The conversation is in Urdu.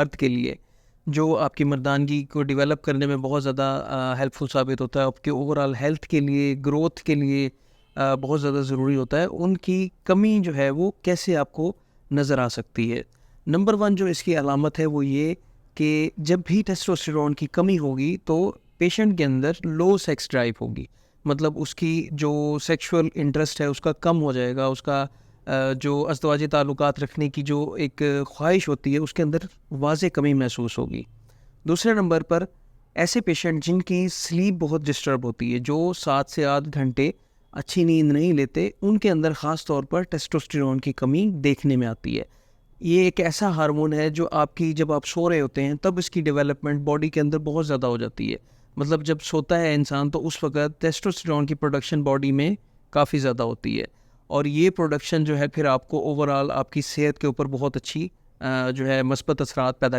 مرد کے لیے جو آپ کی مردانگی کو ڈیولپ کرنے میں بہت زیادہ ہیلپ فل ثابت ہوتا ہے، آپ کے اوور آل ہیلتھ کے لیے، گروتھ کے لیے بہت زیادہ ضروری ہوتا ہے، ان کی کمی جو ہے وہ کیسے آپ کو نظر آ سکتی ہے؟ نمبر 1 جو اس کی علامت ہے وہ یہ کہ جب بھی ٹیسٹوسٹیرون کی کمی ہوگی تو پیشنٹ کے اندر لو سیکس ڈرائیو ہوگی، مطلب اس کی جو سیکشول انٹرسٹ ہے اس کا کم ہو جائے گا، اس کا جو ازدواجی تعلقات رکھنے کی جو ایک خواہش ہوتی ہے اس کے اندر واضح کمی محسوس ہوگی۔ دوسرے نمبر پر ایسے پیشنٹ جن کی سلیپ بہت ڈسٹرب ہوتی ہے، جو 7 سے 8 گھنٹے اچھی نیند نہیں لیتے، ان کے اندر خاص طور پر ٹیسٹوسٹیرون کی کمی دیکھنے میں آتی ہے۔ یہ ایک ایسا ہارمون ہے جو آپ کی جب آپ سو رہے ہوتے ہیں تب اس کی ڈیولپمنٹ باڈی کے اندر بہت زیادہ ہو جاتی ہے، مطلب جب سوتا ہے انسان تو اس وقت ٹیسٹوسٹیرون کی پروڈکشن باڈی میں کافی زیادہ ہوتی ہے، اور یہ پروڈکشن جو ہے پھر آپ کو اوور آل آپ کی صحت کے اوپر بہت اچھی جو ہے مثبت اثرات پیدا